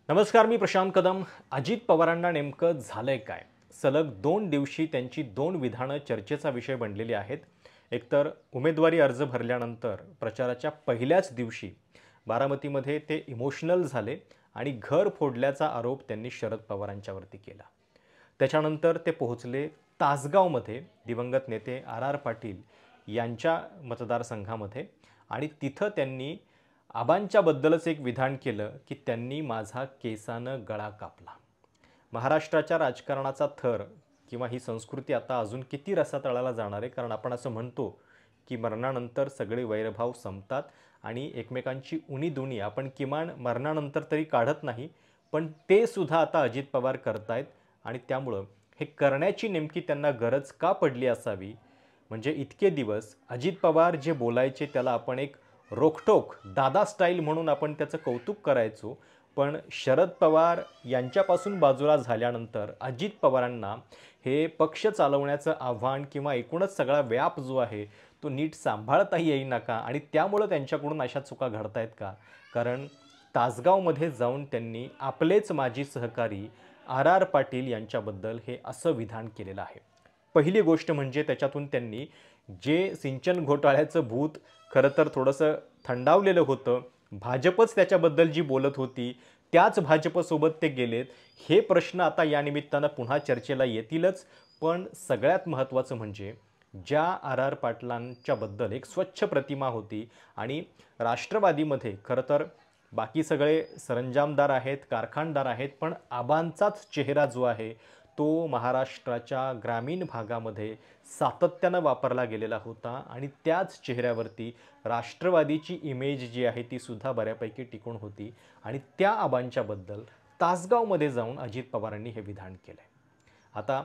नमस्कार, मी प्रशांत कदम। अजित पवारांना नेमकं झालंय काय? सलग 2 दिवशी त्यांची 2 विधानं चर्चेचा विषय बनलेली आहेत। एकतर उमेदवारी अर्ज भरल्यानंतर प्रचाराच्या पहिल्याच दिवशी बारामतीमध्ये ते इमोशनल झाले आणि घर फोडल्याचा आरोप त्यांनी शरद पवारांच्यावरती केला। त्याच्यानंतर ते पोहोचले तासगावमध्ये दिवंगत नेते आर पाटील यांच्या मतदारसंघामध्ये आणि तिथं त्यांनी आबांच्याबद्दलच एक विधान केलं की त्यांनी माझा केसानं गळा कापला। महाराष्ट्राच्या राजकारणाचा थर किंवा ही संस्कृती आता अजून किती रसातळाला जाणार आहे? कारण आपण असं म्हणतो की मरणानंतर सगळे वैरभाव संपतात आणि एकमेकांची उणी-दुणी आपण किमान मरणानंतर तरी काढत नाही, पण ते सुद्धा आता अजित पवार करतायत आणि त्यामुळं हे करण्याची नेमकी त्यांना गरज का पडली असावी? म्हणजे इतके दिवस अजित पवार जे बोलायचे त्याला आपण एक रोखठोक दादा स्टाईल म्हणून आपण त्याचं कौतुक करायचो, पण शरद पवार यांच्यापासून बाजूला झाल्यानंतर अजित पवारांना हे पक्ष चालवण्याचं आव्हान किंवा एकूणच सगळा व्याप जो आहे तो नीट सांभाळता येईना का आणि त्यामुळं त्यांच्याकडून अशा चुका घडतायत का? कारण तासगावमध्ये जाऊन त्यांनी आपलेच माजी सहकारी आर पाटील यांच्याबद्दल हे असं विधान केलेलं आहे। पहिली गोष्ट म्हणजे त्याच्यातून त्यांनी जे सिंचन घोटाळ्याचं भूत खरं तर थोडंसं थंडावलेलं होतं, भाजपच त्याच्याबद्दल जी बोलत होती त्याच भाजपसोबत ते गेलेत, हे प्रश्न आता या निमित्तानं पुन्हा चर्चेला येतीलच। पण सगळ्यात महत्त्वाचं म्हणजे ज्या आर पाटलांच्याबद्दल एक स्वच्छ प्रतिमा होती आणि राष्ट्रवादीमध्ये खरं तर बाकी सगळे सरंजामदार आहेत, कारखानदार आहेत, पण आबांचाच चेहरा जो आहे तो महाराष्ट्राच्या ग्रामीण भागामध्ये सातत्यानं वापरला गेलेला होता आणि त्याच चेहऱ्यावरती राष्ट्रवादीची इमेज जी आहे ती सुद्धा बऱ्यापैकी टिकून होती आणि त्या आबांच्याबद्दल तासगावमध्ये जाऊन अजित पवारांनी हे विधान केलंय। आता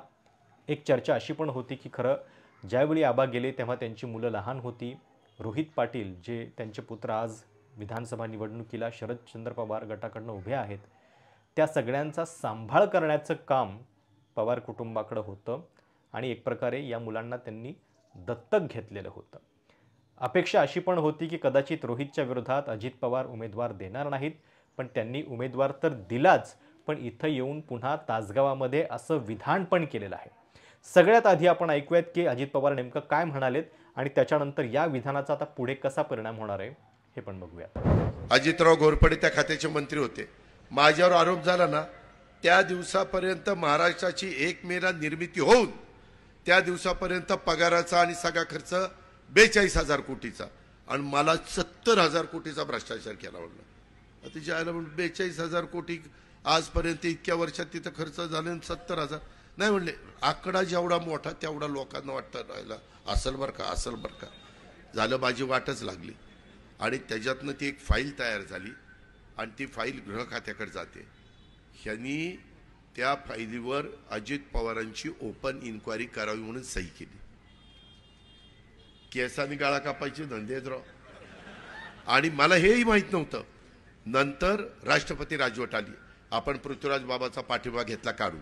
एक चर्चा अशी पण होती की खरं ज्यावेळी आबा गेले तेव्हा त्यांची मुलं लहान होती। रोहित पाटील जे त्यांचे पुत्र आज विधानसभा निवडणुकीला शरदचंद्र पवार गटाकडनं उभे आहेत, त्या सगळ्यांचा सांभाळ करण्याचं काम पवार कुटुंबाकडे होतं आणि एक प्रकारे या मुलांना त्यांनी दत्तक घेतलेलं होतं। अपेक्षा अशी पण होती की कदाचित रोहितच्या विरोधात अजित पवार उमेदवार देणार नाहीत, पण त्यांनी उमेदवार तर दिलाच, पण इथं येऊन पुन्हा तासगावामध्ये असं विधान पण केलेलं आहे। सगळ्यात आधी आपण ऐकूयात की अजित पवार नेमकं काय म्हणालेत आणि त्याच्यानंतर या विधानाचा आता पुढे कसा परिणाम होणार आहे हे पण बघूया। अजितराव घोरपडे त्या खात्याचे मंत्री होते। माझ्यावर आरोप झाला ना, त्या दिवसापर्यंत महाराष्ट्राची 1 मेला निर्मिती होऊन त्या दिवसापर्यंत पगाराचा आणि सगळा खर्च 42,000 कोटीचा आणि मला 70,000 कोटीचा भ्रष्टाचार केला म्हणलं। तिच्या आईला म्हणलं 42,000 कोटी आजपर्यंत इतक्या वर्षात तिथं खर्च झाले 70,000 नाही म्हणले। आकडा जेवढा मोठा तेवढा लोकांना वाटतं राहिला असल बरं का, असल बरं का झालं। माझी वाटच लागली आणि त्याच्यातनं ती एक फाईल तयार झाली आणि ती फाईल गृह खात्याकडे जाते। ह्यांनी त्या फाईलीवर अजित पवारांची ओपन इन्क्वायरी करावी म्हणून सही केली। केसानी गाळा कापायचे धंदेत राव। आणि मला हेही माहित नव्हतं। नंतर राष्ट्रपती राजवट आली, आपण पृथ्वीराज बाबाचा पाठिंबा घेतला काढून,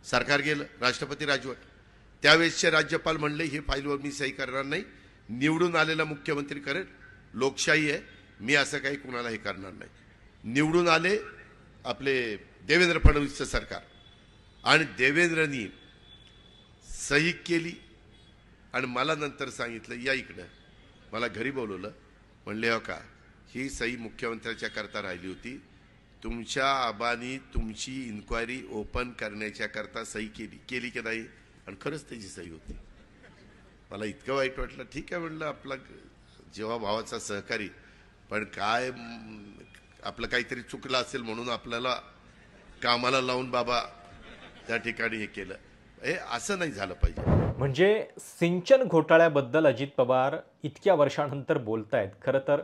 सरकार गेलं, राष्ट्रपती राजवट। त्यावेळेसचे राज्यपाल म्हणले ही फाईलवर मी सही करणार नाही, निवडून आलेला मुख्यमंत्री करेल, लोकशाही आहे, मी असं काही कुणाला हे करणार नाही। निवडून आले आपले देवेंद्र फडणवीसचं सरकार आणि देवेंद्रनी सही केली आणि मला नंतर सांगितलं या इकडं, मला घरी बोलवलं, म्हणले हो का ही सही मुख्यमंत्र्याच्या करता राहिली होती, तुमच्या आबानी तुमची इन्क्वायरी ओपन करण्याच्या करता सही केली की नाही? आणि खरंच त्याची सही होती। मला इतकं वाईट वाटलं। ठीक आहे म्हणलं, आपला जेव्हा भावाचा सहकारी, पण काय आपलं काहीतरी चुकलं असेल म्हणून आपल्याला कामाला लावून बाबा त्या ठिकाणी हे केलं, हे असं नाही झालं पाहिजे। म्हणजे सिंचन घोटाळ्याबद्दल अजित पवार इतक्या वर्षानंतर बोलतायत। खरं तर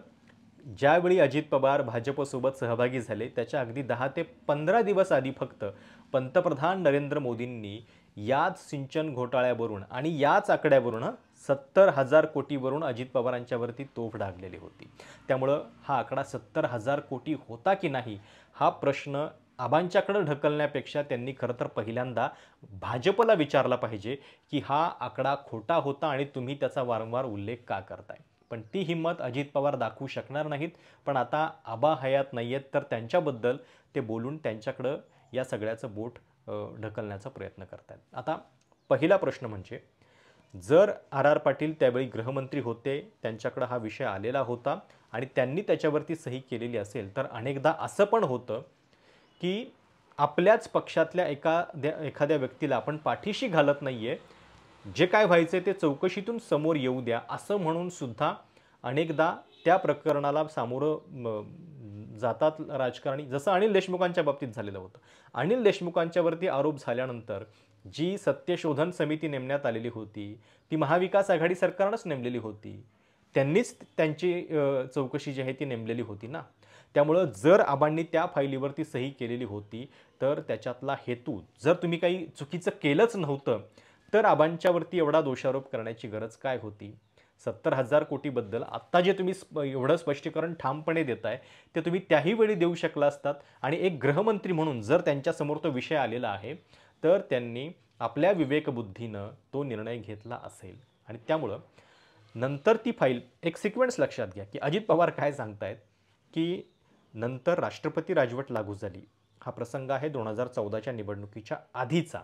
ज्यावेळी अजित पवार भाजपसोबत सहभागी झाले त्याच्या अगदी 10 ते 15 दिवस आधी फक्त पंतप्रधान नरेंद्र मोदींनी याच सिंचन घोटाळ्यावरून आणि याच आकड्यावरून 70,000 कोटीवरून अजित पवारांच्यावरती तोफ डागलेली होती। त्यामुळं हा आकडा 70,000 कोटी होता की नाही हा प्रश्न आबांच्याकडे ढकलण्यापेक्षा त्यांनी खरं तर पहिल्यांदा भाजपला विचारला पाहिजे की हा आकडा खोटा होता आणि तुम्ही त्याचा वारंवार उल्लेख का करताय। पण ती हिम्मत अजित पवार दाखवू शकणार नाहीत। पण आता आबा हयात नाहीयेत तर त्यांच्याबद्दल ते बोलून त्यांच्याकडं या सगळ्याचं बोट ढकलण्याचा प्रयत्न करतात. आता पहिला प्रश्न म्हणजे जर आर पाटील त्यावेळी गृहमंत्री होते, त्यांच्याकडे हा विषय आलेला होता आणि त्यांनी त्याच्यावरती सही केलेली असेल, तर अनेकदा असं पण होतं की आपल्याच पक्षातल्या एखाद्या व्यक्तीला आपण पाठीशी घालत नाहीये, जे काय व्हायचे ते चौकशीतून समोर येऊ द्या असं म्हणून सुद्धा अनेकदा त्या प्रकरणाला सामोरं जातात राजकारणी, जसं अनिल देशमुखांच्या बाबतीत झालेलं होतं. अनिल देशमुखांच्यावरती आरोप झाल्यानंतर जी सत्यशोधन समिती नेमण्यात आलेली होती ती महाविकास आघाडी सरकारनंच नेमलेली होती, त्यांनीच त्यांची चौकशी जी आहे ती नेमलेली होती ना. त्यामुळं जर आबांनी त्या फाईलीवरती सही केलेली होती तर त्याच्यातला हेतू, जर तुम्ही काही चुकीचं केलंच नव्हतं तर आबांच्यावरती एवढा दोषारोप करण्याची गरज काय होती? 70,000 कोटीबद्दल आत्ता जे तुम्ही एवढं स्पष्टीकरण ठामपणे देताय ते तुम्ही त्याही वेळी देऊ शकला असतात. आणि एक गृहमंत्री म्हणून जर त्यांच्यासमोर तो विषय आलेला आहे तर त्यांनी आपल्या विवेकबुद्धीनं तो निर्णय घेतला असेल. आणि त्यामुळं नंतर ती फाईल एक सिक्वेन्स लक्षात घ्या की अजित पवार काय सांगतायत की नंतर राष्ट्रपती राजवट लागू झाली. हा प्रसंग आहे 2014च्या निवडणुकीच्या आधीचा.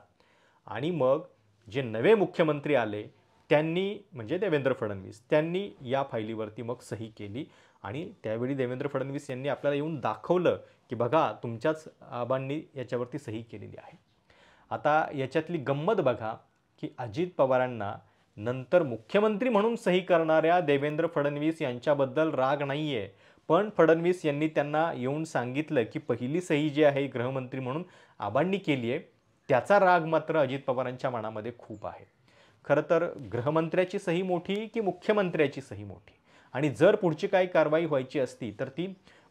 आणि मग जे नवे मुख्यमंत्री आले त्यांनी, म्हणजे देवेंद्र फडणवीस, त्यांनी या फाईलीवरती मग सही केली. आणि त्यावेळी देवेंद्र फडणवीस यांनी आपल्याला येऊन दाखवलं की बघा तुमच्याच आबांनी याच्यावरती सही केलेली आहे. आता याच्यातली गंमत बघा की अजित पवारांना नंतर मुख्यमंत्री म्हणून सही करणाऱ्या देवेंद्र फडणवीस यांच्याबद्दल राग नाही आहे, पण फडणवीस यांनी त्यांना येऊन सांगितलं की पहिली सही जी आहे गृहमंत्री म्हणून आबांनी केली आहे, त्याचा राग मात्र अजित पवारांच्या मनामध्ये खूप आहे. खरं तर गृहमंत्र्याची सही मोठी की मुख्यमंत्र्याची सही मोठी? आणि जर पुढची काही कारवाई व्हायची असती तर ती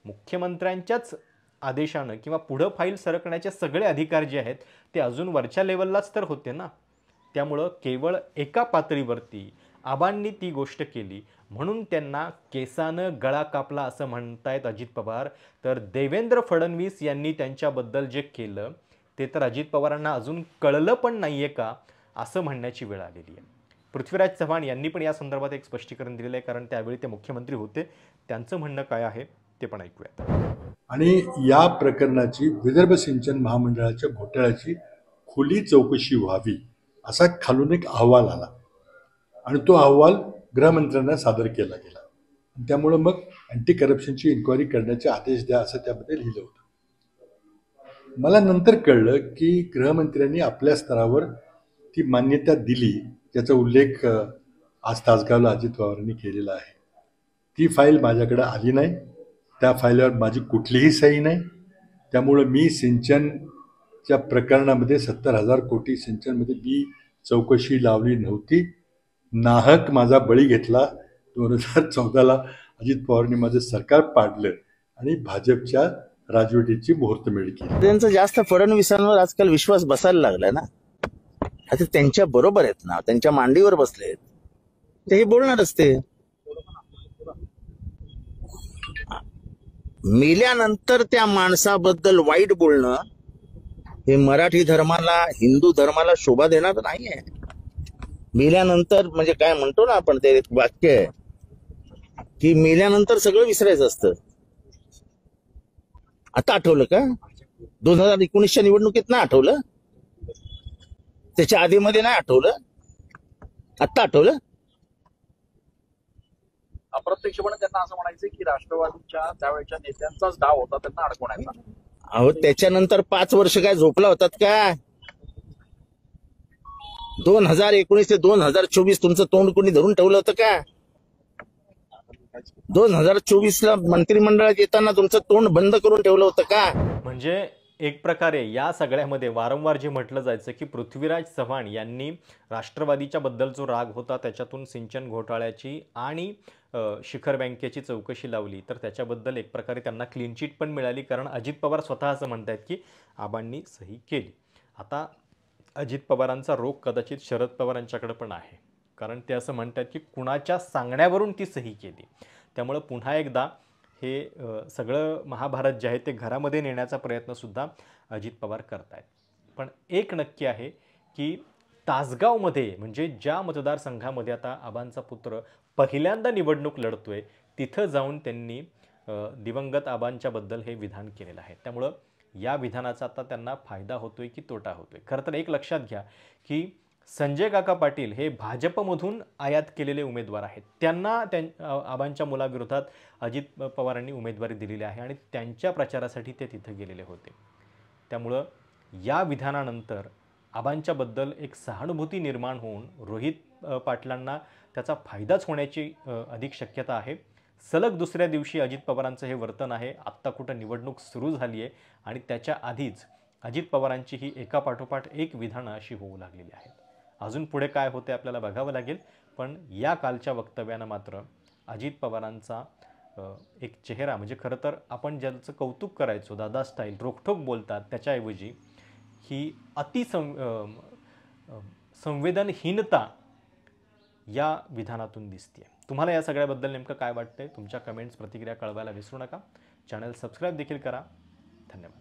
मुख्यमंत्र्यांच्याच आदेशानं किंवा पुढं फाईल सरकण्याचे सगळे अधिकार जे आहेत ते अजून वरच्या लेवललाच तर होते ना. त्यामुळं केवळ एका पातळीवरती आबांनी ती गोष्ट केली म्हणून त्यांना केसानं गळा कापला असं म्हणतायत अजित पवार. तर देवेंद्र फडणवीस यांनी त्यांच्याबद्दल जे केलं ते तर अजित पवारांना अजून कळलं पण नाहीये का असं म्हणण्याची वेळ आलेली आहे. पृथ्वीराज चव्हाण यांनी पण या संदर्भात एक स्पष्टीकरण दिलेलं आहे, कारण त्यावेळी ते मुख्यमंत्री होते. त्यांचं म्हणणं काय आहे ते पण ऐकूया. आणि या प्रकरणाची विदर्भ सिंचन महामंडळाच्या घोटाळ्याची खुली चौकशी व्हावी असा खालून एक अहवाल आला आणि तो अहवाल गृहमंत्र्यांना सादर केला गेला. त्यामुळे मग अँटी करप्शनची इन्क्वायरी करण्याचे आदेश द्या असं त्यामध्ये लिहिलं होतं. मला नंतर कळलं की गृहमंत्र्यांनी आपल्या स्तरावर ती मान्यता दिली, ज्याचा उल्लेख आज तासगावला अजित पवारांनी केलेला आहे. ती फाईल माझ्याकडे आली नाही, त्या फाईलवर माझी कुठलीही सही नाही. त्यामुळं मी सिंचनच्या प्रकरणामध्ये 70,000 कोटी सिंचनमध्ये मी चौकशी लावली नव्हती. नाहक माझा बळी घेतला. 2014ला अजित पवारांनी माझं सरकार पाडलं आणि भाजपच्या राजवटीची मुहूर्तमेढ केली. त्यांचा जास्त फडणवीसांवर आजकाल विश्वास बसायला लागलाय ना. आता त्यांच्या बरोबर आहेत ना, त्यांच्या मांडीवर बसलेत, ते हे बोलणारच. ते मेल्यानंतर त्या माणसाबद्दल वाईट बोलणं हे मराठी धर्माला, हिंदू धर्माला शोभा देणार नाहीये. मेल्यानंतर म्हणजे काय म्हणतो ना आपण, ते एक वाक्य आहे की मेल्यानंतर सगळं विसरायचं असतं. आता आठवलं का 2019च्या निवडणुकीत? ना आठवलं, त्याच्या आधीमध्ये नाही आठवलं, आता आठवलं. अप्रत्यक्षपणे त्यांना असं म्हणायचं की राष्ट्रवादीच्या त्यावेळेच्या नेत्यांचाच डाव होता त्यांना अडकवण्याचा. अहो, त्याच्यानंतर 5 वर्ष काय झोपला होतात का? 2019 ते 2024 तुमचं तोंड कोणी धरून ठेवलं होतं का? 2024ला मंत्रिमंडळात येताना तुमचं तोंड बंद करून ठेवलं होतं का? म्हणजे एक प्रकारे या सगळ्यामध्ये वारंवार जे म्हटलं जायचं की पृथ्वीराज चव्हाण यांनी राष्ट्रवादीच्या बद्दल जो राग होता त्याच्यातून सिंचन घोटाळ्याची आणि शिखर बँकेची चौकशी लावली, तर त्याच्याबद्दल एक प्रकारे त्यांना क्लीन चिट पण मिळाली, कारण अजित पवार स्वतः असं म्हणतात की आबांनी सही केली. आता अजित पवारांचा रोग कदाचित शरद पवारांच्याकडे पण आहे, कारण ते असं म्हणतात की कुणाच्या सांगण्यावरून ती सही केली. त्यामुळं पुन्हा एकदा हे सगळं महाभारत जे आहे ते घरामध्ये नेण्याचा प्रयत्नसुद्धा अजित पवार करतायत. पण एक नक्की आहे की तासगावमध्ये, म्हणजे ज्या मतदारसंघामध्ये आता आबांचा पुत्र पहिल्यांदा निवडणूक लढतोय, तिथं जाऊन त्यांनी दिवंगत आबांच्याबद्दल हे विधान केलेलं आहे. त्यामुळं या विधानाचा आता त्यांना फायदा होतोय की तोटा होतोय? खरं तर एक लक्षात घ्या की संजय काका पाटील हे भाजपमधून आयात केलेले उमेदवार आहेत. त्यांना आबांच्या मुलाविरोधात अजित पवारांनी उमेदवारी दिलेली आहे आणि त्यांच्या प्रचारासाठी ते तिथे गेलेले होते. त्यामुळं या विधानानंतर आबांच्याबद्दल एक सहानुभूती निर्माण होऊन रोहित पाटलांना त्याचा फायदाच होण्याची अधिक शक्यता आहे. सलग दुसऱ्या दिवशी अजित पवारांचं हे वर्तन आहे. आत्ता कुठं निवडणूक सुरू झाली आहे आणि त्याच्या आधीच अजित पवारांची ही एकापाठोपाठ एक विधानं अशी होऊ लागलेली आहेत. अजून पुढे काय होते आपल्याला बघावं लागेल. पण या कालच्या वक्तव्यानं मात्र अजित पवारांचा एक चेहरा, म्हणजे खरं तर आपण ज्याचं कौतुक करायचो, दादा स्टाईल रोखठोक बोलतात, त्याच्याऐवजी ही संवेदनहीनता या विधानातून दिसते. तुम्हाला या सगळ्याबद्दल नेमकं काय वाटतंय? तुमच्या कमेंट्स, प्रतिक्रिया कळवायला विसरू नका. चॅनल सबस्क्राईब देखील करा. धन्यवाद.